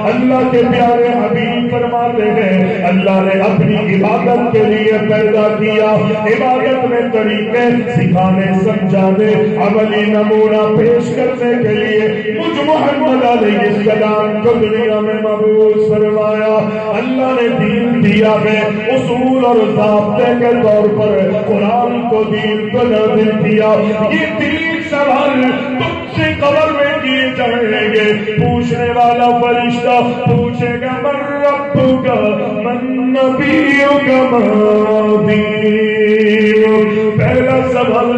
اللہ کے پیارے حبیب فرماتے ہیں اللہ نے اپنی عبادت کے لیے پیدا کیا، عبادت میں طریقے سکھانے سمجھانے عملی نمونہ پیش کرنے کے لیے مجھ محمد علیہ السلام کو دنیا میں مبعوث فرمایا۔ اللہ نے دین دیا ہے اصول اور ضابطے کے طور پر قرآن کو دین کو نازل کیا۔ یہ تین سوال تم سے قبر میں کیے جائیں گے، پوچھنے والا فرشتہ پوچھے گا من ربک من نبیک ما دینک۔ پہلا سوال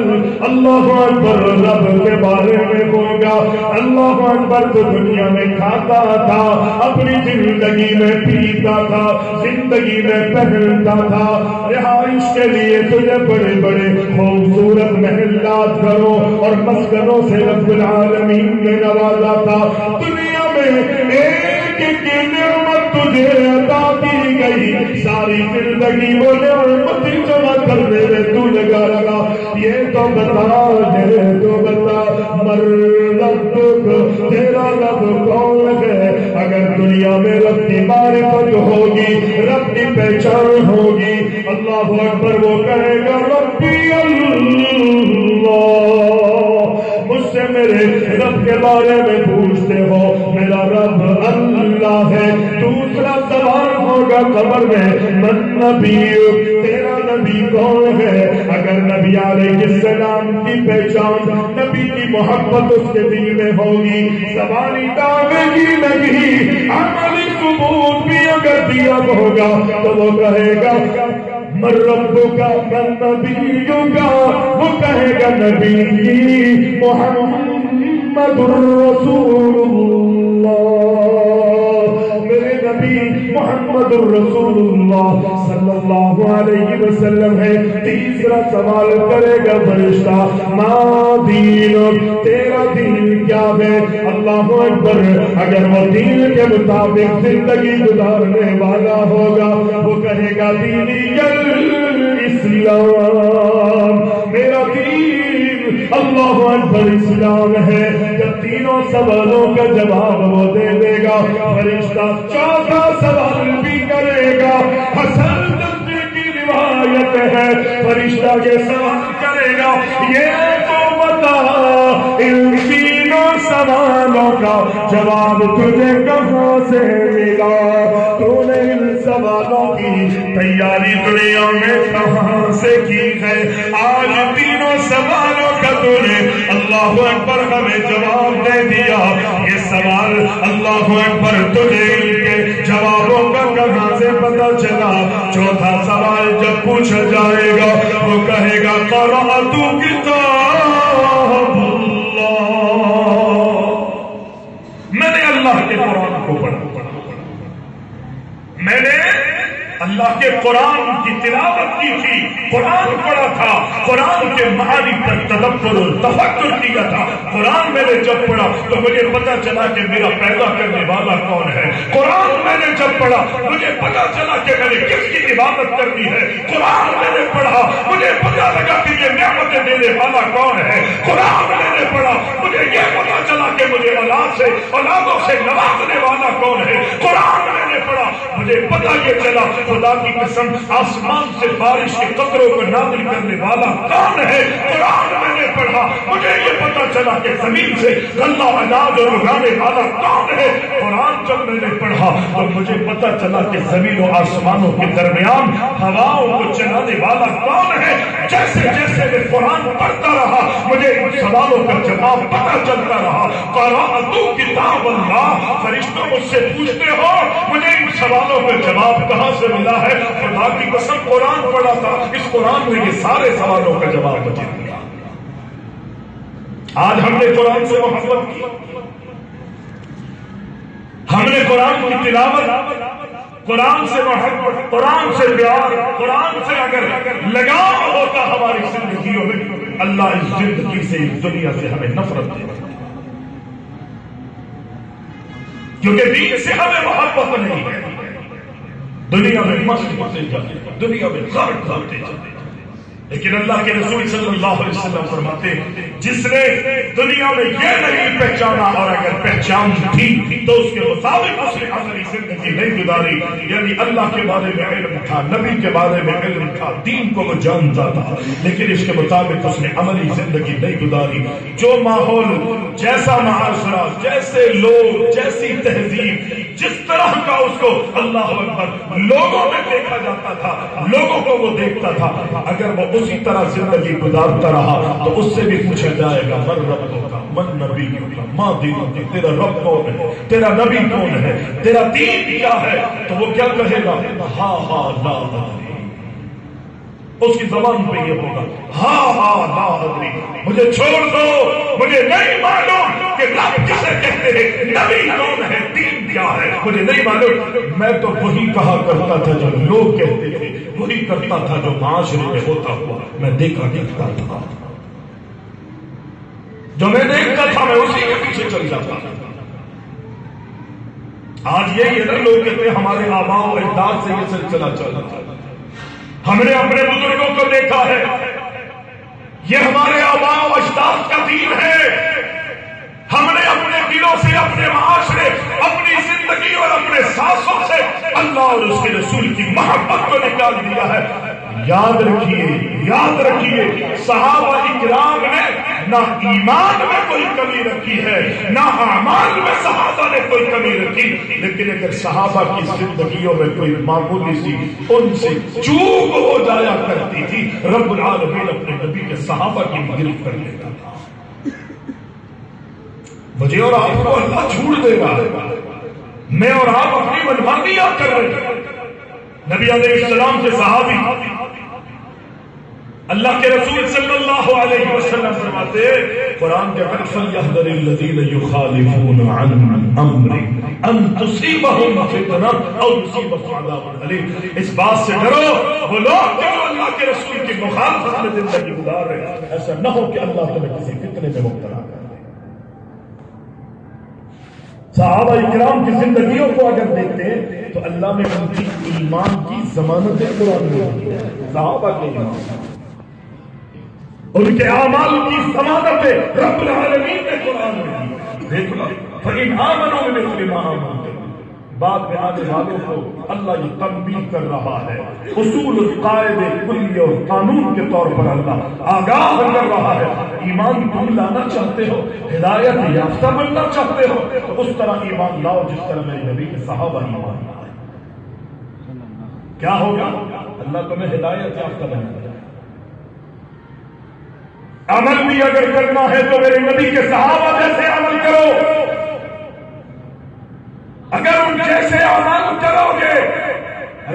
اللہ اکبر رب کے بارے میں ہوگا۔ اللہ اکبر تو دنیا میں کھاتا تھا، اپنی زندگی میں پیتا تھا، زندگی میں پہنتا تھا، رہائش کے لیے تجھے بڑے بڑے خوبصورت محلات گھروں اور مسکنوں سے رب العالمین نے نوازا تھا۔ دنیا میں ایک نعمت تجھے عطا کی گئی، ساری زندگی وہ نعمت جمع کرنے میں تو لگا رہا۔ یہ تو بتا، یہ تو بتا مر ربک، تیرا رب کون ہے؟ اگر دنیا میں رب کی معرفت ہوگی، رب کی پہچان ہوگی، اللہ اکبر وہ کہے گا ربی اللہ۔ مجھ سے میرے رب کے بارے میں پوچھتے ہو، میرا رب اللہ ہے۔ دوسرا سوال ہوگا قبر میں من نبی، تیرا نبی کون ہے؟ اگر نبی علیہ السلام کی پہچان، نبی کی محبت اس کے دل میں ہوگی، زبانی دعوے کی نہیں، عملی ثبوت بھی اگر دیا ہوگا تو وہ کہے گا من ربک من نبیک، وہ کہے گا نبی محمد الرسول اللہ، میرے نبی محمد الرسول اللہ صلی اللہ علیہ وسلم ہے۔ تیسرا سوال کرے گا فرشتہ ما دینک، تیرا دین کیا ہے؟ اللہ اکبر، اگر وہ دین کے مطابق زندگی گزارنے والا ہوگا وہ کہے گا دینی اسلام، میرا دین اللہ اکبر اسلام ہے۔ جب تینوں سوالوں کا جواب وہ دے دے گا، فرشتہ چوتھا سوال بھی کرے گا۔ حسن درجے کی روایت ہے، فرشتہ یہ سوال کرے گا یہ تو بتا ان تینوں سوالوں کا جواب تجھے کہاں سے ملا؟ تو نے ان سوالوں کی تیاری دنیا میں کہاں سے کی ہے؟ آج تینوں سوالوں کا تو نے اللہ اکبر ہمیں جواب دے دیا۔ یہ سوال اللہ اکبر تجھے ان کے جوابوں کا کہاں سے پتہ چلا؟ چوتھا سوال جب پوچھا جائے گا وہ کہے گا قرأت کتاب اللہ، میں نے اللہ کے قرآن کو پڑھا، میں نے اللہ کے قرآن کی تلاوت کی تھی، قرآن پڑھا تھا، قرآن کے معانی پر تدبر و تفکر کیا تھا۔ قرآن میں نے جب پڑھا تو مجھے پتا چلا کہ میرا پیدا کرنے والا کون ہے۔ قرآن میں نے جب پڑھا مجھے پتا چلا کہ میں نے کس کی عبادت کرنی ہے۔ قرآن میں نے پڑھا مجھے پتا لگا کہ یہ نعمتیں دینے والا کون ہے۔ قرآن میں نے پڑھا مجھے یہ پتا چلا کہ مجھے اولادوں سے نوازنے والا کون ہے۔ قرآن میں نے پڑھا مجھے پتا یہ چلا خدا کی قسم آسمان سے بارش کے قطروں کو نازل کرنے والا کون ہے۔ قرآن میں نے پڑھا مجھے یہ پتا چلا کہ زمین سے غلہ اناج اور اگانے والا کون ہے۔ قرآن جب میں نے پڑھا تو مجھے پتا چلا کہ زمین و آسمانوں کے درمیان ہواؤں کو چلانے والا کون ہے۔ جیسے جیسے میں قرآن پڑھتا رہا مجھے ان سوالوں کا جواب پتا چلتا رہا۔ قرأت کتاب اللہ، فرشتوں مجھ سے پوچھتے ہو مجھے ان سوالوں کا جواب کہاں سے ملا ہے؟ خدا کی قسم قرآن پڑھا تھا، اس قرآن میں یہ سارے سوالوں کا جواب مجھے ملا۔ آج ہم نے قرآن سے محبت کی، ہم نے قرآن کی تلاوت، قرآن سے محبت، قرآن سے پیار، قرآن سے اگر لگاؤ ہوتا ہماری زندگیوں میں، اللہ اس زندگی سے اس دنیا سے ہمیں نفرت دے، کیونکہ دین سے ہمیں محبت نہیں ہے۔ دنیا میں مست ہوتے جاتے، دنیا میں غرق ہوتے جاتے، لیکن اللہ کے رسول صلی اللہ علیہ وسلم فرماتے جس نے دنیا میں یہ نہیں پہچانا اور اگر پہچان تھی تو اس کے مطابق اس نے عملی زندگی نہیں گزاری، یعنی اللہ کے بارے میں علم تھا، نبی کے بارے میں علم تھا، دین کو وہ جانتا تھا، لیکن اس کے مطابق اس نے عملی زندگی نہیں گزاری۔ جو ماحول، جیسا معاشرہ، جیسے لوگ، جیسی تہذیب، جس طرح کا اس کو اللہ اکبر لوگوں میں دیکھا جاتا تھا، لوگوں کو وہ دیکھتا تھا، اگر وہ اسی طرح زندگی گزارتا رہا تو اس سے بھی پوچھا جائے گا من ربوں کا، من نبی کا، ماں دینوں کی، تیرا رب کون ہے، تیرا نبی کون ہے، تیرا دین کیا ہے، تو وہ کیا کہے گا؟ ہاں ہاں لا ادری۔ اس کی زبان پہ یہ ہوگا ہاں ہاں لا ادری، مجھے چھوڑ دو، مجھے نہیں معلوم کہ رب کسے کہتے ہیں، نبی کون ہے، دین کیا ہے، مجھے نہیں معلوم۔ میں تو وہی کہا کرتا تھا جو لوگ کہتے تھے، وہی کرتا تھا جو معاشرے میں ہوتا ہوا میں دیکھتا تھا، جو میں دیکھتا تھا میں اسی کے پیچھے چل جاتا تھا۔ آج یہی ہے نا، لوگ کہتے ہیں ہمارے آباء و اجداد سے یہ سلسلہ چلا تھا، ہم نے اپنے بزرگوں کو دیکھا ہے، یہ ہمارے آباء و اجداد کا دین ہے، ہم نے اپنے دلوں سے، اپنے معاشرے، اپنی زندگی اور اپنے سانسوں سے اللہ اور اس کے رسول کی محبت کو نکال دیا ہے۔ یاد رکھیے، یاد رکھیے، صحابہ اکرام نے نہ ایمان میں کوئی کمی رکھی ہے، نہ اعمال میں صحابہ نے کوئی کمی رکھی، لیکن اگر صحابہ کی زندگیوں میں کوئی معمولی سی ان سے چوک ہو جایا کرتی تھی، رب العالمین اپنے نبی کے صحابہ کی مغفرت کر لیتا تھا۔ مجھے اور آپ کو اللہ چھوڑ دے گا، میں اور آپ اپنی منمانیاں کر رہے ہیں۔ نبی علیہ السلام کے صحابی اللہ کے رسول صلی اللہ علیہ وسلم فرماتے قرآن کے فَلْيَحْذَرِ الَّذِينَ يُخَالِفُونَ عَنْ أَمْرِهِ أَن تُصِيبَهُمْ فِتْنَةٌ أَوْ يُصِيبَهُمْ عَذَابٌ أَلِيمٌ۔ اس بات سے ڈرو وہ لوگ جو اللہ کے رسول کی مخالفت میں زندگی گزار رہے ہیں، ایسا نہ ہو کہ اللہ تمہیں کسی فتنے میں مبتلا کر۔ صحابہ اکرام کی زندگیوں کو اگر دیکھتے ہیں تو اللہ نے ان کی ایمان کی ضمانتیں قرآن میں دی ہیں۔ صحابہ کے ایمان، ان کے اعمال کی ضمانتیں رب العالمین نے قرآن میں دی۔ دیکھ لو فَإِنْ آمَنُوا بِمِثْلِ مَا آمَنْتُمْ، بعد میں آنے والوں کو اللہ یہ تنبیہ کر رہا ہے، اصول القاعدے کلی اور قانون کے طور پر اللہ آگاہ کر رہا ہے۔ ایمان تم لانا چاہتے ہو، ہدایت یافتہ بننا چاہتے ہو تو اس طرح ایمان لاؤ جس طرح میرے نبی کے صحابہ ایمان لائے۔ کیا ہوگا؟ اللہ تمہیں ہدایت یافتہ بنانا ہے۔ عمل بھی اگر کرنا ہے تو میرے نبی کے صحابہ جیسے عمل کرو، اگر ان جیسے عمل کرو گے،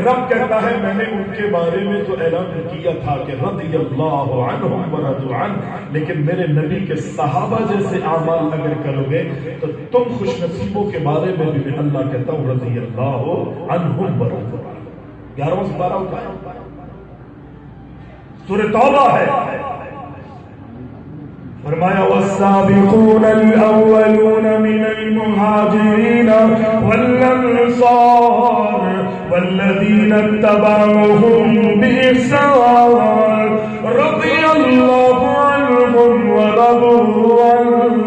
رب کہتا ہے میں نے ان کے بارے میں تو اعلان کیا تھا کہ رضی اللہ عنہم ورضوا عنہ، لیکن میرے نبی کے صحابہ جیسے اعمال اگر کرو گے تو تم خوش نصیبوں کے بارے میں بھی اللہ کہتا ہوں رضی اللہ عنہم ورضوا عنہ۔ 11واں سپارہ اٹھائیں، سورہ توبہ ہے، فرمایا والسابقون الاولون من المهاجرين والانصار والذين اتبعوهم بإحسان رضي الله عنهم ورضوا عنه۔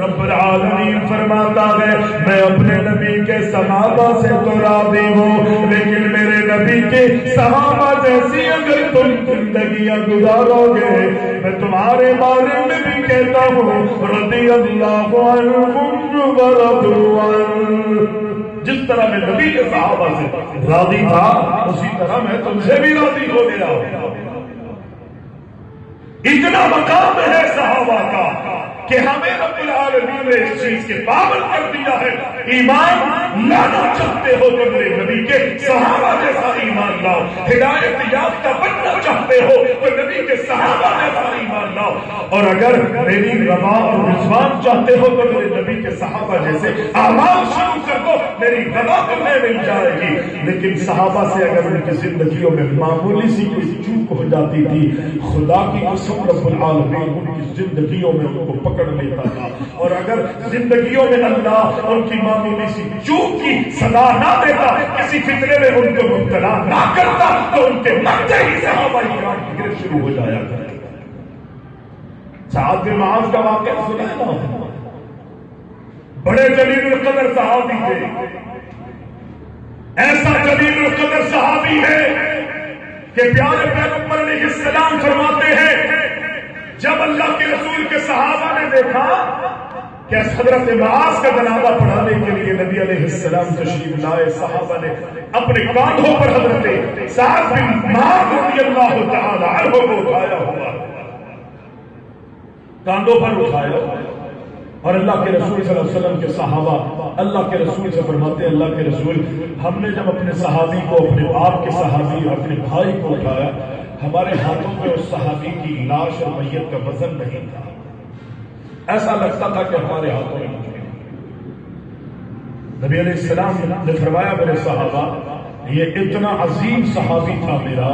رب العالمین فرماتا ہے میں اپنے نبی کے صحابہ سے تو راضی ہوں، لیکن میرے نبی کے صحابہ جیسی اگر تم زندگیاں گزارو گے میں تمہارے بارے میں بھی کہتا ہوں رضی اللہ عنہم ورضوا عنہ۔ جس طرح میں نبی کے صحابہ سے راضی تھا اسی طرح میں تم سے بھی راضی ہو گیا۔ اتنا مقام ہے صحابہ کا کہ ہمیں رب العالمین نے اس چیز کے پابند کر دیا ہے۔ ایمان لانا چاہتے ہو تو میرے نبی کے صحابہ جیسا ایمان لاؤ، ہدایت یافتہ بننا چاہتے ہو تو نبی کے صحابہ جیسا ایمان لاؤ، اور اگر میری رضا اور رضوان چاہتے ہو تو میرے نبی کے صحابہ جیسے اعمال شروع کر دو، میری رضا تمہیں مل جائے گی۔ لیکن صحابہ سے اگر ان کی زندگیوں میں معمولی سی کوئی چوک ہو جاتی تھی، خدا کی قسم رب العالمین ان کی زندگیوں میں ان کو پکڑ لیتا تھا، اور اگر اگر زندگیوں میں اللہ ان کی معمولی سی چوک کی سزا نہ دیتا، کسی فتنے میں ان کو مبتلا نہ کرتا، تو ان کے مرتے ہی صحابہ کرام کی گرفت شروع ہو جایا کرتی۔ سعد بن معاذ کا واقعہ سنا نا، بڑے جلیل القدر صحابی تھے، ایسا جلیل القدر صحابی ہے کہ پیارے پیغمبر علیہ السلام فرماتے ہیں جب اللہ کے رسول کے صحابہ نے دیکھا کہ حضرت معاذ کا جنازہ پڑھانے کے لیے نبی علیہ السلام تشریف لائے، صحابہ نے اپنے کاندھوں پر حضرت سعد بن معاذ رضی اللہ تعالی عنہ کو اٹھایا ہوا، کاندھوں پر اٹھایا، اور اللہ کے رسول صلی اللہ علیہ وسلم کے صحابہ اللہ کے رسول سے فرماتے ہیں اللہ کے رسول ہم نے جب اپنے صحابی کو، اپنے آپ کے صحابی، اپنے بھائی کو اٹھایا، ہمارے ہاتھوں میں اس صحابی کی لاش اور میت کا وزن نہیں تھا، ایسا لگتا تھا کہ ہمارے ہاتھوں میں کچھ نہیں۔ نبی علیہ السلام نے فرمایا میرے صحابہ یہ اتنا عظیم صحابی تھا میرا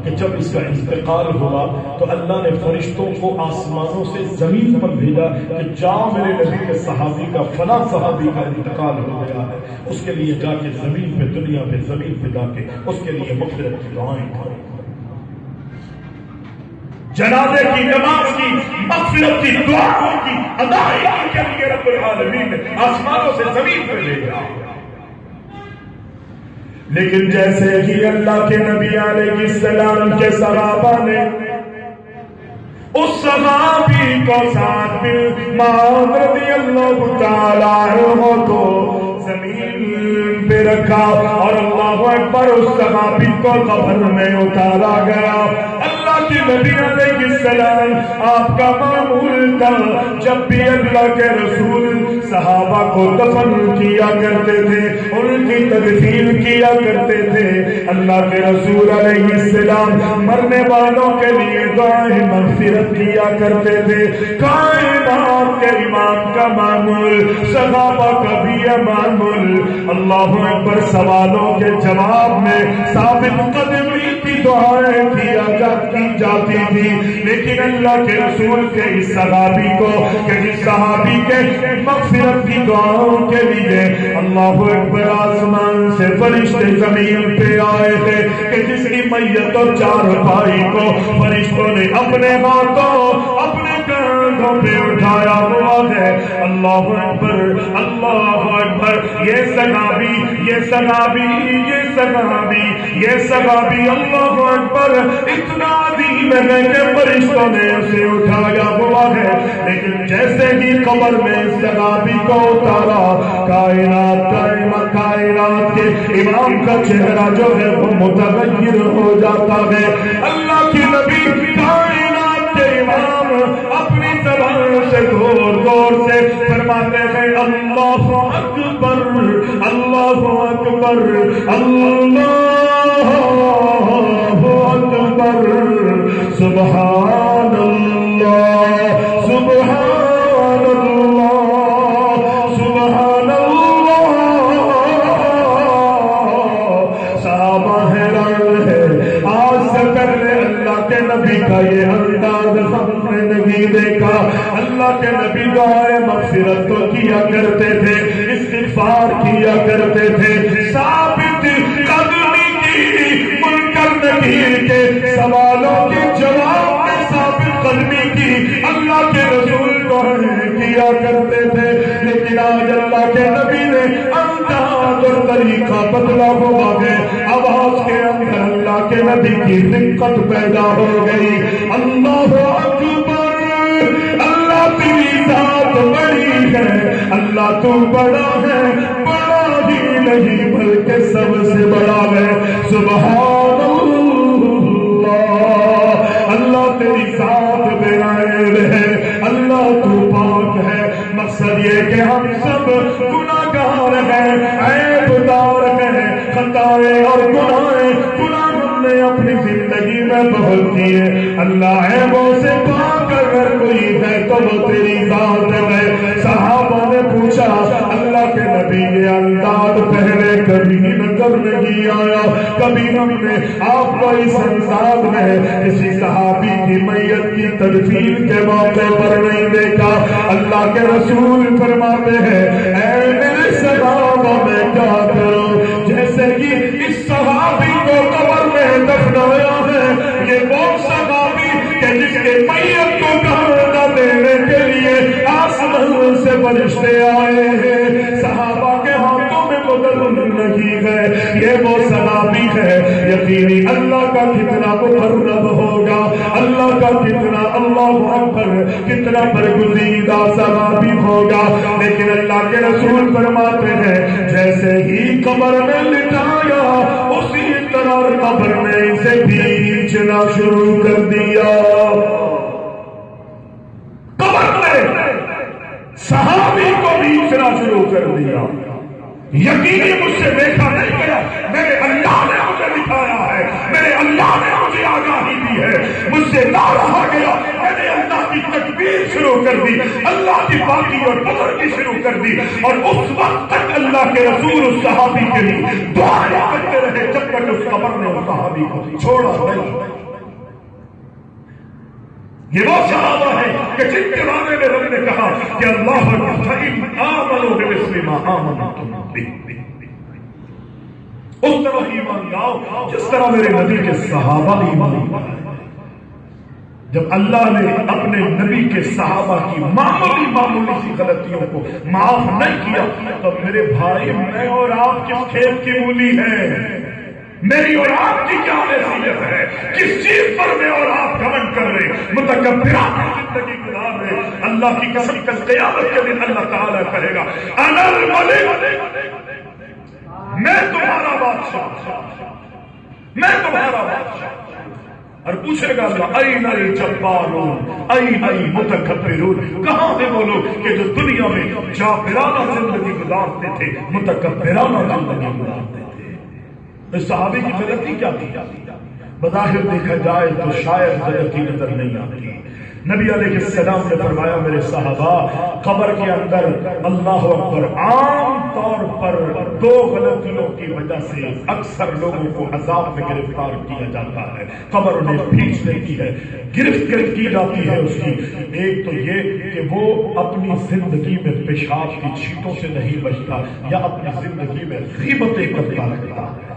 کہ جب اس کا انتقال ہوا تو اللہ نے فرشتوں کو آسمانوں سے زمین پر بھیجا کہ جاؤ میرے نبی کے صحابی کا فلاں صحابی کا انتقال ہو گیا ہے، اس کے لیے جا کے زمین پہ، دنیا پہ، زمین پہ جا کے اس کے لیے مغفرت کی دعائیں کریں، جنازے کی نماز کی مغفرت کی دعاؤں کی ادائیگی کے لیے رب العالمین نے آسمانوں سے زمین پہ بھیجا۔ لیکن جیسے ہی اللہ کے نبی علیہ السلام کے صحابہ نے اس صحابی کو ساتھ بن معاذ رضی اللہ تعالی عنہ کو زمین پہ رکھا اور اللہ اکبر اس صحابی کو قبر میں اتارا گیا، اللہ کے نبی علیہ السلام آپ کا معمول تھا جب بھی اللہ کے رسول صحابہ کو دفن کیا کرتے تھے، ان کی تدفین کیا کرتے تھے، اللہ کے رسول علیہ السلام مرنے والوں کے لیے دعائیں مغفرت کیا کرتے تھے۔ کائنات کے امام کا معمول، صحابہ کا بھی یہ معمول، اللہ اکبر، سوالوں کے جواب میں ثابت قدمی کی دعائیں کی جاتی تھی، لیکن اللہ کے رسول کے اس صحابی کو کہ جس صحابی کے مغفرت کی دعاؤں کے لیے اللہ اکبر آسمان سے فرشتے زمین پہ آئے تھے کہ جس کی میت اور چارپائی کو فرشتوں نے اپنے ہاتھوں، اپنے کاندھوں پہ اٹھایا ہوا ہے، اللہ اکبر، اللہ اکبر، یہ صحابی، یہ صحابی، یہ صحابی، یہ صحابی اللہ اکبر اتنا عظیم ہے کہ فرشتوں نے اسے اٹھایا ہوا ہے، لیکن جیسے ہی قبر میں صحابی کو اتارا، کائنات کے امام کا چہرہ جو ہے وہ متغیر ہو جاتا ہے۔ اللہ کے نبی کائنات کے امام اپنی زبان سے زور زور سے فرماتے ہیں اللہ اکبر، اللہ اکبر، اللہ اکبر، سبحان اللہ، سبحان اللہ، سبحان اللہ۔ صحابہ حیران ہے، آج سے پہلے اللہ کے نبی کا یہ انداز ہم نے نہیں دیکھا۔ اللہ کے نبی دعائے مغفرت تو کیا کرتے تھے، استغفار کیا کرتے تھے، ثابت قدمی کی، منکر نکیر کے سوالوں کے جواب میں ثابت قدمی کی اللہ کے رسول کیا کرتے تھے، لیکن آج اللہ کے نبی نے انداز اور طریقہ بدلا ہوا ہے، آواز کے اندر اللہ کے نبی کی دقت پیدا ہو گئی۔ اللہ اکبر، اللہ تیری ذات بڑی ہے، اللہ تو بڑا ہے، بڑا ہی نہیں بلکہ سب سے بڑا ہے، سبحان اللہ، اللہ تیری ذات بے عیب ہے، اللہ تو پاک ہے۔ مقصد یہ کہ ہم سب گناہگار ہیں، عیب دار ہیں، خطائیں اور گناہ ہم نے اپنی زندگی میں بہت کیے، اللہ عیبوں سے پاک اگر کوئی ہے تو وہ تیری ذات ہے۔ صحابہ نے پوچھا اللہ کے نبی یہ انداز پہلے کبھی نظر نہیں آیا، کبھی ہم نے آپ کو اس انداز میں کسی صحابی کی میت کی تدفین کے موقع پر نہیں دیکھا۔ اللہ اللہ کے رسول فرماتے ہیں اے میرے صحابہ میں کیا کروں؟ جیسے کہ اس صحابی کو قبر میں دفنایا ہے، یہ وہ صحابی کہ جس کے میت کو کھانا دینے کے لیے آسمان سے فرشتے آئے ہیں، صحابہ کے ہاتھوں میں بدل نہیں ہے، یہ وہ صحابی ہے۔ یقینی اللہ کا کتنا مقرب ہوگا، اللہ کا کتنا اللہ اکبر کتنا برگزیدہ صحابی ہوگا، لیکن اللہ کے رسول فرماتے ہیں جیسے ہی قبر میں لٹایا اسی طرح قبر میں اسے کھینچنا شروع کر دیا۔ قبر میں صحابی کو کھینچنا شروع کر دیا۔ یقینی مجھ سے دیکھا نہیں گیا، میرے اللہ نے مجھے دکھایا ہے، میرے اللہ نے مجھے آگاہی دی ہے، مجھ سے نہ رہا گیا، میں نے اللہ کی تکبیر شروع کر دی، اللہ کی پاکی اور قدرت کی شروع کر دی، اور اس وقت تک اللہ کے رسول اس صحابی کے لیے دعائیں کرتے رہے جب تک اس قبر نے اس صحابی کو چھوڑا نہیں۔ یہ وہ صحابہ ہے کہ جن کے بارے میں رب نے کہا کہ اللہ آمنوا بمثل ما آمنتم بہ، اس طرح ایمان لاؤ جس طرح میرے نبی کے صحابہ ایمان لائے۔ جب اللہ نے اپنے نبی کے صحابہ کی معمولی سی غلطیوں کو معاف نہیں کیا تو میرے بھائی میں اور آپ کس کھیت کی مولی ہیں؟ میری اور آپ کی کیا حیثیت ہے؟ کس چیز پر میں اور آپ گھمنڈ کر رہے متکبرانہ زندگی گزار رہے؟ اللہ کی قسم کل قیامت کے دن اللہ تعالیٰ کہے گا انا الملک، میں تمہارا بادشاہ، میں تمہارا بادشاہ، اور پوچھے گا اللہ این الجبارون این المتکبرون، کہاں تھے وہ لوگ کہ جو دنیا میں جابرانہ زندگی گزارتے تھے، متکبرانہ زندگی گزارتے تھے؟ اس صحابی کی غلطی کیا تھی؟ بظاہر دیکھا جائے تو شاید غلطی نظر نہیں آتی۔ نبی علیہ السلام نے فرمایا میرے صحابہ قبر کے اندر اللہ اکبر عام طور پر دو غلطیوں کی وجہ سے اکثر لوگوں کو عذاب میں گرفتار کیا جاتا ہے، قبر انہیں کھینچ لیتی ہے، گرفت کی جاتی ہے اس کی۔ ایک تو یہ کہ وہ اپنی زندگی میں پیشاب کی چھینٹوں سے نہیں بچتا یا اپنی زندگی میں غیبتیں کرتا رہتا ہے۔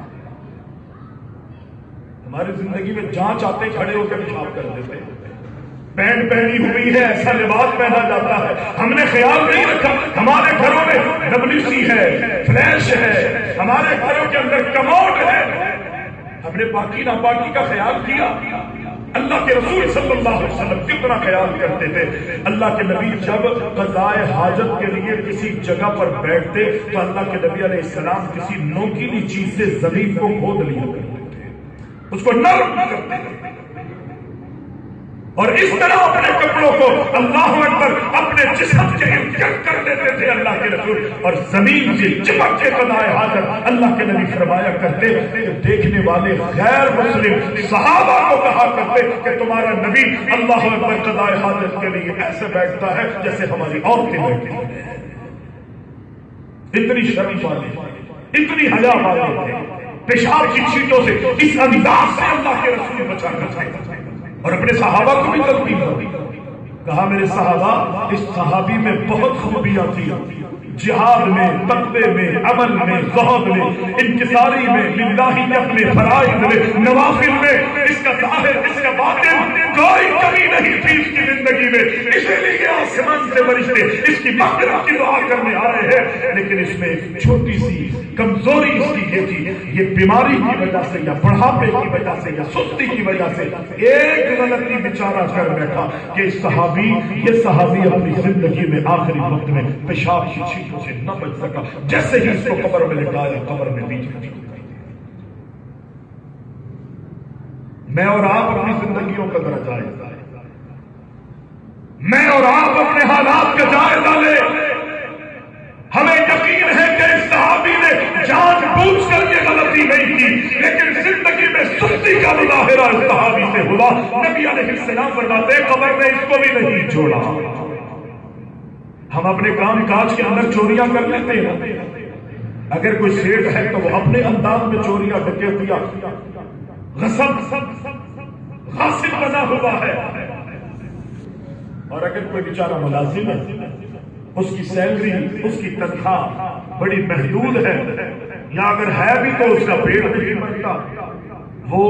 ہماری زندگی میں جانچ آتے کھڑے ہو کر پیشاب کر دیتے، پینٹ پہنی ہوئی ہے، ایسا لباس پہنا جاتا ہے، ہم نے خیال نہیں رکھا ہمارے گھروں میں WC ہے، فلیش ہے، ہمارے گھروں کے اندر کموڈ ہے، ہم نے پاکی ناپاکی کا خیال کیا؟ اللہ کے رسول صلی اللہ علیہ وسلم کتنا خیال کرتے تھے۔ اللہ کے نبی جب قضائے حاجت کے لیے کسی جگہ پر بیٹھتے تو اللہ کے نبی علیہ السلام کسی نوکیلی چیز سے زمین کو کھود لیا کرتے تھے، اس کو نرم کرتے تھے، اور اس طرح اپنے کپڑوں کو اللہ اکبر اپنے جسم کے ارد کر دیتے تھے اللہ کے رسول، اور زمین سے چپک کے قضائے حاجت اللہ کے نبی فرمایا کرتے۔ دیکھنے والے غیر مسلم صحابہ کو کہا کرتے کہ تمہارا نبی اللہ اکبر قضائے حاجت کے لیے ایسے بیٹھتا ہے جیسے ہماری عورتیں بیٹھتی ہیں۔ اتنی شرم والے، اتنی حیا والے تھے، پیشاب کی چھینٹوں سے اس انداز سے اللہ کے رسول بچا کر تھے، اور اپنے صحابہ کو بھی تلقین دی۔ کہا میرے صحابہ اس صحابی میں بہت خوبیاں تھی، جہاد میں، تقوی میں، عمل میں، زہد میں، انکساری میں، للہ کے اپنے فرائض میں، نوافل میں، اس کا ظاہر اس کا باطن کوئی کمی نہیں تھی اس کی زندگی میں، اسی لیے آسمان سے فرشتے اس کی مغفرت کی دعا کرنے آ رہے ہیں۔ لیکن اس میں ایک چھوٹی سی کمزوری اس کی یہ تھی، یہ بیماری کی وجہ سے یا بڑھاپے کی وجہ سے یا سستی کی وجہ سے ایک غلطی بیچارہ کر بیٹھا کہ یہ صحابی اپنی زندگی میں آخری وقت میں پیشاب کی چھینٹوں سے نہ بچ سکا، جیسے ہی اس کو قبر میں لٹایا قبر میں بیچ۔ میں اور آپ اپنی زندگیوں کا ذرا جائزہ لیں، میں اور آپ اپنے حالات کا جائزہ لیں۔ ہمیں یقین ہے کہ اس صحابی نے جان بوجھ کر یہ غلطی نہیں کی، لیکن زندگی میں سستی کا مظاہرہ اس صحابی سے ہوا۔ نبی علیہ السلام فرماتے ہیں قبر میں اس کو بھی نہیں چھوڑا۔ ہم اپنے کام کاج کے اندر چوریاں کر لیتے ہیں، اگر کوئی سیٹ ہے تو وہ اپنے انداز میں چوریاں ڈکیتیاں غاصب بنا ہوا ہے، اور اگر کوئی بیچارہ ملازم ہے اس کی سیلری، اس کی تنخواہ بڑی محدود ہے، یا اگر ہے بھی تو اس کا پیٹ نہیں بنتا، وہ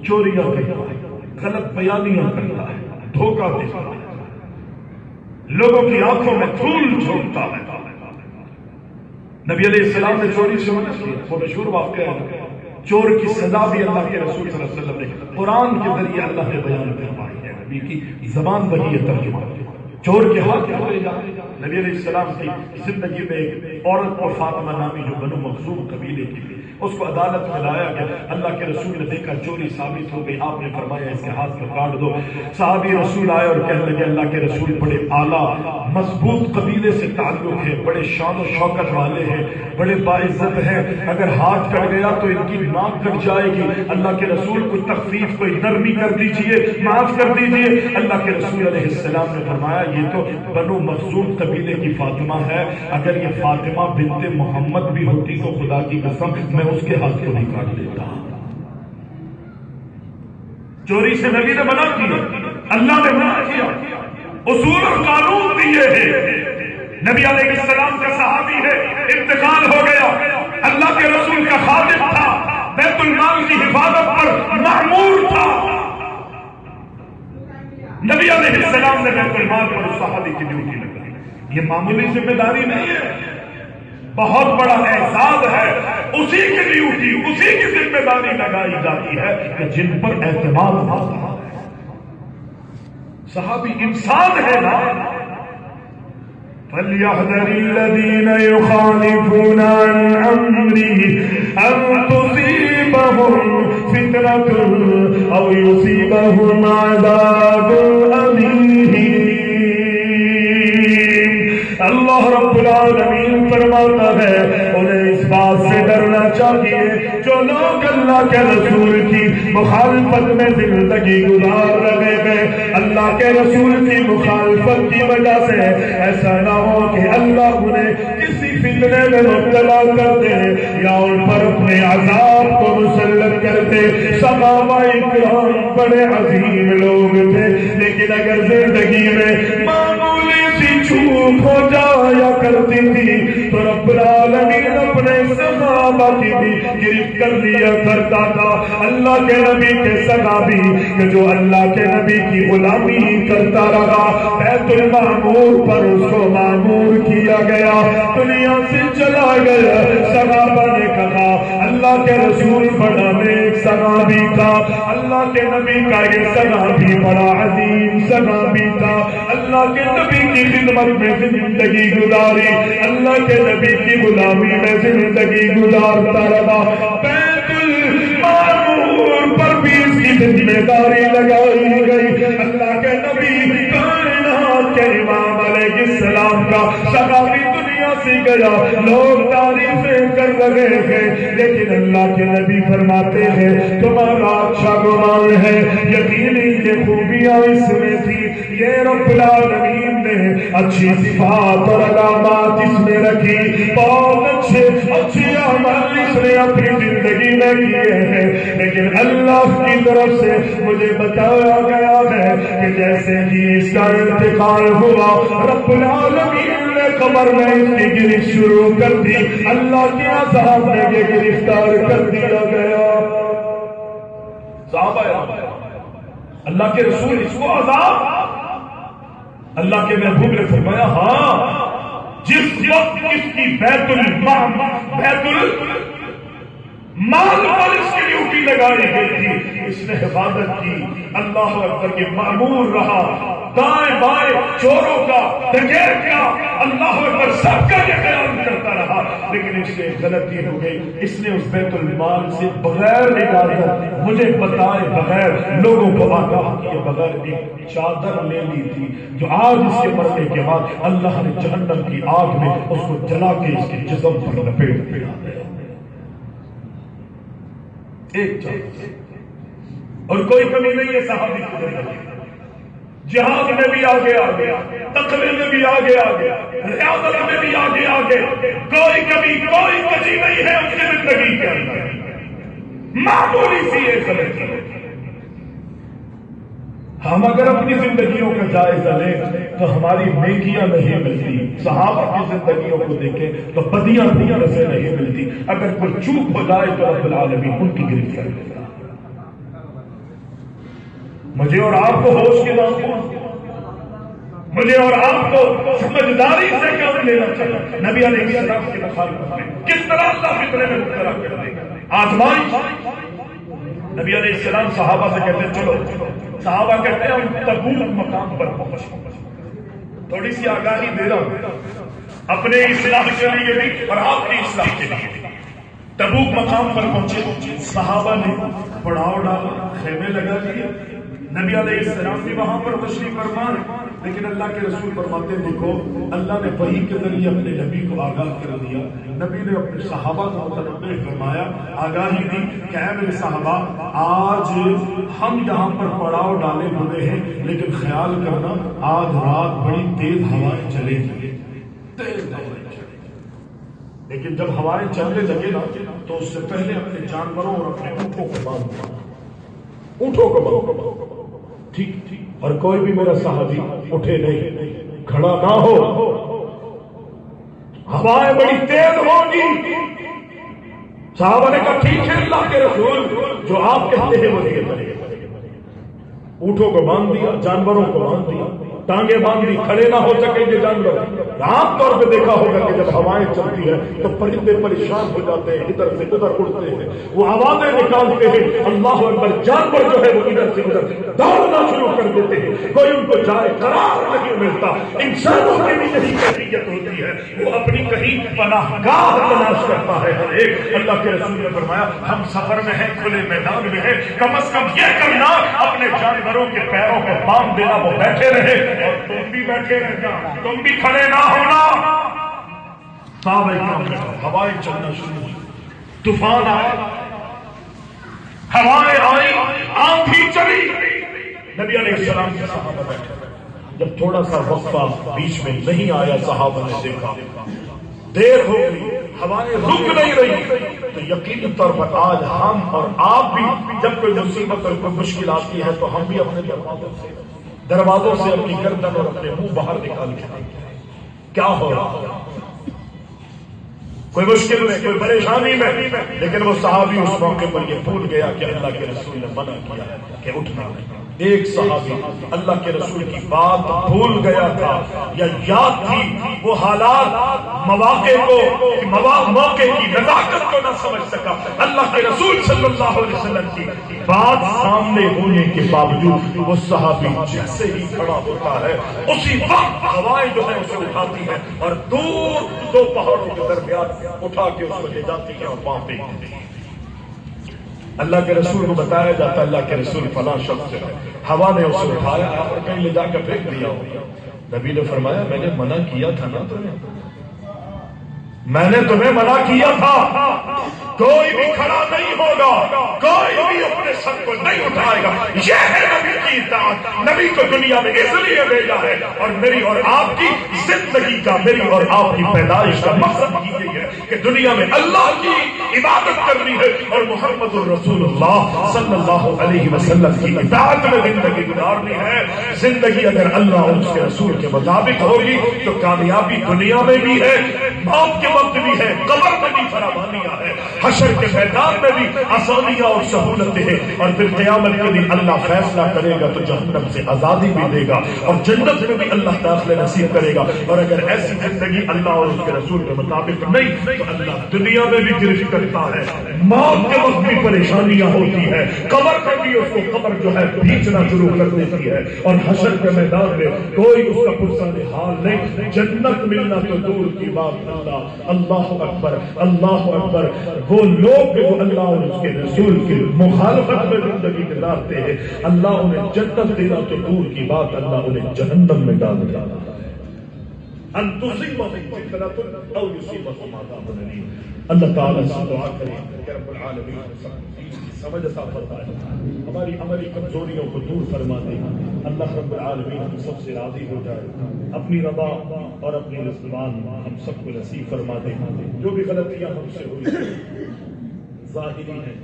چوریاں کرتا ہے، غلط بیانیاں کرتا ہے، دھوکہ دیتا ہے، لوگوں کی آنکھوں میں دھول جھونکتا ہے۔ نبی علیہ السلام نے چوری سے منع کیا، وہ مشہور واقعہ ہے۔ چور کی سزا بھی اللہ کے رسول صلی اللہ علیہ وسلم نے قرآن کے ذریعے اللہ نے بیان فرمائی ہے، نبی کی زبان وہی ہے ترجمہ۔ چور کے ہاتھ کھولے جائے۔ نبی علیہ السلام کی زندگی میں ایک عورت اور فاطمہ نامی جو بنو مخزوم قبیلے کی تھی، اس کو عدالت میں لایا گیا۔ اللہ کے رسول نے دیکھا چوری ثابت ہو گئی، آپ نے فرمایا اس کے ہاتھ کو کاٹ دو۔ صحابی رسول آئے اور کہنے لگے اللہ کے رسول بڑے اعلیٰ مضبوط قبیلے سے تعلق ہے، بڑے شان و شوکت والے ہیں، بڑے باعزت ہیں، اگر ہاتھ کٹ گیا تو ان کی ناک کٹ جائے گی۔ اللہ کے رسول کوئی تخفیف، کوئی نرمی کر دیجئے، معاف کر دیجئے۔ اللہ کے رسول علیہ السلام نے فرمایا یہ تو بنو مخزوم قبیلے کی فاطمہ ہے، اگر یہ فاطمہ بنت محمد بھی ہوتی تو خدا کی قسم میں اس کے ہاتھ کو نہیں کاٹ دیتا۔ چوری سے نبی نے منع کیا، اللہ نے منع کیا، اصول اور قانون دیے ہیں۔ نبی علیہ السلام کا صحابی ہے، انتقال ہو گیا، اللہ کے رسول کا خادم تھا، بیت المال کی حفاظت پر مأمور تھا۔ نبی علیہ السلام نے بیت المال پر اس صحابی کی ڈیوٹی لگائی۔ یہ معمولی ذمہ داری نہیں ہے، بہت بڑا اعزاز ہے۔ اسی کی ڈیوٹی، اسی کی ذمہ داری لگائی جاتی ہے کہ جن پر اعتماد ہوتا ہے۔ صحابی انسان ہے نا۔ فَلْيَحْذَرِ الَّذِينَ يُخَالِفُونَ عَنْ أَمْرِهِ أَن تُصِيبَهُمْ فِتْنَةٌ أَوْ يُصِيبَهُمْ عَذَابٌ أَلِيمٌ۔ اللہ رب العالمین فرماتا ہے انہیں اس بات سے ڈرنا چاہیے جو لوگ اللہ کے رسول کی مخالفت میں زندگی گزار رہے ہیں، اللہ کے رسول کی مخالفت کی وجہ سے ایسا نہ ہو کہ اللہ انہیں کسی فتنے میں مبتلا کر دے یا ان پر اپنے عذاب کو مسلط کر دے۔ صحابہ کرام بڑے عظیم لوگ تھے، لیکن اگر زندگی میں معمولی سی چوک ہو جایا کرتی تھی تو رب العالمین اپنے صحابہ کی بھی گرفت کر لیا کرتا تھا۔ اللہ کے نبی کے صحابی کہ جو اللہ کے نبی کی غلامی کرتا رہا، بیت المعمور پر اس کو معمور کیا گیا، دنیا سے چلا گیا۔ صحابہ نے کہا اللہ کے رسول بڑا نیک صحابی تھا، اللہ کے نبی کا یہ صحابی بڑا عظیم صحابی تھا، اللہ کے نبی کی خدمت میں زندگی گزاری، اللہ کے نبی کی غلامی میں زندگی گزارتا رہا۔ بیت المعمور پر بھی اس کی ذمہ داری لگائی گئی۔ اللہ کے نبی کائنات کے امام علیہ السلام کا صحابی دنیا سے گیا، لوگ تعریفیں کر رہے ہیں، لیکن اللہ کے نبی فرماتے ہیں تمہارا اچھا گمان ہے، یقینی یہ خوبیاں اس میں تھی، یہ رب العالمین نے اچھی صفات اور علامات اس میں رکھی، بہت اچھے عمل اس نے اپنی زندگی میں کیے ہیں، لیکن اللہ کی طرف سے مجھے بتایا گیا ہے کہ جیسے ہی اس کا انتقال ہوا رب العالمین نے قبر میں اس کی گرفت شروع کر دی، اللہ کے عذاب میں یہ گرفتار کر دیا گیا۔ صحابہ اللہ کے رسول اس کو عذاب، اللہ کے محبوب نے فرمایا ہاں جس وقت اس کی بیت المال پر اس کی ڈیوٹی لگائی گئی تھی، اس نے حفاظت کی، اللہ اکبر کے معمور رہا، دائیں بائیں چوروں کا، ڈکیت کا، اللہ اکبر سب کا یہ خیال کرتا رہا، لیکن اس سے غلطی ہو گئی، اس نے اس بیت المال سے بغیر اجازت، مجھے بتائے بغیر، لوگوں کو آگاہ کیے بغیر ایک چادر لے لی تھی جو آج اس کے مرنے کے بعد اللہ نے جہنم کی آگ میں اس کو جلا کے اس کے جسم پر لپیٹ دیا۔ ایک چادر اور کوئی کمی نہیں ہے صحابی کی زندگی، جہاد میں بھی آگے آگے، تقوی میں بھی آگے آگے، ریاضت میں بھی آگے آگے، کوئی کمی کوئی کجی نہیں ہے اس کی زندگی کے اندر، معمولی سی ایک غلطی۔ ہم اگر اپنی زندگیوں کا جائزہ لیں تو ہماری نیکیاں نہیں ملتی. صحابہ کی زندگیوں کو دیکھیں تو بدیاں سے نہیں ملتی. اگر کوئی چوک ہو جائے تو رب العالمین ان کی گرفت کر دیتا. مجھے اور آپ کو ہوش کے ساتھ، مجھے اور آپ کو سمجھداری سے کام لینا چاہیے. نبی علیہ السلام کی مخالفت میں کس طرح اللہ فطرے میں مبتلا کر دے گا. آزمائش. نبی علیہ السلام صحابہ سے کہتے ہیں چلو. صحابہ کہتے ہیں ہم تبوک مقام پر پہنچے. تھوڑی سی آگاہی دے رہا ہوں اپنے اصلاح کے لیے بھی اور آپ کی اصلاح کے لیے بھی. تبوک مقام پر پہنچے. صحابہ نے پڑاؤ ڈالا، خیمے لگا دیے. نبی علیہ السلام بھی وہاں پر تشریف فرما. لیکن اللہ کے رسول فرماتے ہیں دیکھو اللہ نے وحی کے ذریعے اپنے نبی کو آگاہ کر دیا. نبی نے اپنے صحابہ کو متنبہ فرمایا، آگاہی دی کہ اے میرے صحابہ آج ہم یہاں پر پڑاؤ ڈالے ہوئے ہیں، لیکن خیال کرنا آج رات بڑی تیز ہوائیں چلے گی. تیز ہوائیں چلے گی. لیکن جب ہوائیں چلنے لگے نا تو اس سے پہلے اپنے جانوروں اور اپنے اونٹوں کو باندھ دو. اونٹوں کو باندھ. ٹھیک. اور کوئی بھی میرا صحابی اٹھے نہیں، کھڑا نہ ہو. ہوائیں بڑی تیز ہوگی. صحابہ نے کہا ٹھیک ہے اللہ کے رسول، جو آپ کہتے ہیں وہ یہ کریں. اونٹوں کو باندھ دیا، جانوروں کو باندھ دیا، ٹانگیں باندھ دی. کھڑے نہ ہو سکیں گے جانور. عام طور پہ دیکھا ہوگا کہ جب ہوائیں چلتی ہیں تو پرندے پریشان ہو جاتے ہیں، ادھر سے ادھر اڑتے ہیں، وہ آوازیں نکالتے ہیں. اللہ اکبر. جانور جو ہے وہ ادھر سے ادھر دوڑنا شروع کر دیتے ہیں. کوئی ان کو جائے قرار نہیں ملتا. انسانوں کی بھی یہی کیفیت ہوتی ہے، وہ اپنی کہیں پناہ گاہ تلاش کرتا ہے ہر ایک. اللہ کے رسول نے فرمایا ہم سفر میں ہیں، کھلے میدان میں ہیں، کم از کم یہ کرنا اپنے جانوروں کے پیروں پہ باندھ دینا وہ بیٹھے رہے اور تم بھی بیٹھے رہنا، تم بھی کھڑے نہ ہونا. ہوائیں چلنا شروع ہوئی، طوفان آیا، ہوائیں آئی، آندھی چلی. نبی علیہ السلام کے صحابہ بیٹھے. جب تھوڑا سا وقفہ بیچ میں نہیں آیا، صحابہ نے دیکھا دیر ہو گئی، ہوائیں رک نہیں رہی. تو یقینی طور پر آج ہم اور آپ بھی جب کوئی مصیبت اور کوئی مشکل آتی ہے تو ہم بھی اپنے دروازوں سے اپنی گردن اور اپنے منہ باہر نکال کے کیا ہو رہا. کوئی مشکل میں، کوئی پریشانی میں. لیکن وہ صحابی اس موقع پر یہ بھول گیا کہ اللہ کے رسول نے منع کیا کہ اٹھنا. ایک صحابی اللہ کے رسول کی بات بھول گیا تھا یا یاد تھی، وہ حالات مواقع کو موقع کی نزاکت کو نہ سمجھ سکا. اللہ کے رسول صلی اللہ علیہ وسلم کی بات سامنے ہونے کے باوجود وہ صحابی جیسے ہی کھڑا ہوتا ہے اسی وقت ہوائیں جو ہے اسے اٹھاتی ہے اور دور دو پہاڑوں کے درمیان اٹھا کے اس کو لے جاتی ہے اور وہاں پہ اللہ کے رسول کو بتایا جاتا ہے اللہ کے رسول فلاں شخص ہے. ہوا نے اسے اٹھایا اور کہیں لے جا کر پھینک دیا. نبی نے فرمایا میں نے منع کیا تھا نا تمہیں، میں نے تمہیں منع کیا تھا. کوئی بھی کھڑا نہیں ہوگا، کوئی بھی اپنے سر کو نہیں اٹھائے گا. یہ ہے نبی کی اطاعت. نبی کو دنیا میں اس لیے بھیجا ہے اور میری اور آپ کی زندگی کا، میری اور آپ کی پیدائش کا مقصد یہی ہے کہ دنیا میں اللہ کی عبادت کرنی ہے اور محمد الرسول اللہ صلی اللہ علیہ وسلم کی اطاعت میں زندگی گزارنی ہے. زندگی اگر اللہ اور اس کے رسول کے مطابق ہوگی تو کامیابی دنیا میں بھی ہے، موت کے وقت بھی ہے، قبر میں بھی فراوانیاں ہے، حشر کے میدان میں بھی آسانیاں اور سہولتیں ہیں. اور پھر قیامت کے دن اللہ فیصلہ کرے گا تو جہنم سے آزادی بھی دے گا اور جنت میں بھی اللہ داخلے نصیب کرے گا. اور اگر ایسی زندگی اللہ اور اس کے رسول کے مطابق نہیں تو اللہ دنیا میں بھی گرفت کرتا ہے، موت کے وقت بھی پریشانیاں ہوتی ہے، قبر میں بھی اس کو قبر جو ہے بھیجنا شروع کر دیتی ہے اور حشر کے میدان میں کوئی اس کا پرسان حال نہیں. جنت ملنا تو دور کی بات. اللہ اکبر، اللہ اکبر. وہ لوگ جو اللہ اور اس کے رسول کی مخالفت میں زندگی گزارتے ہیں اللہ انہیں جنت دینا تو دور کی بات، اللہ انہیں جہنم میں ڈال دیتا ہے. ان تصیبهم فتنة او یصیبهم عذاب الیم. اللہ تعالیٰ سے دعا کریں کہ رب العالمین سمجھ عطا فرمائے، ہماری عملی کمزوریوں کو دور فرما دے. اللہ رب العالمین ہم سب سے راضی ہو جائے، اپنی رضا اور اپنی رضوان ہم سب کو نصیب فرما دے. جو بھی غلطیاں ہم سے ہوئی ظاہری ہیں،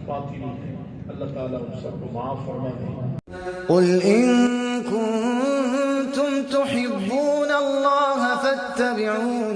باطنی ہیں، اللہ تعالیٰ ان سب کو معاف فرما دے. قل إن كنتم تحبون الله فاتبعوني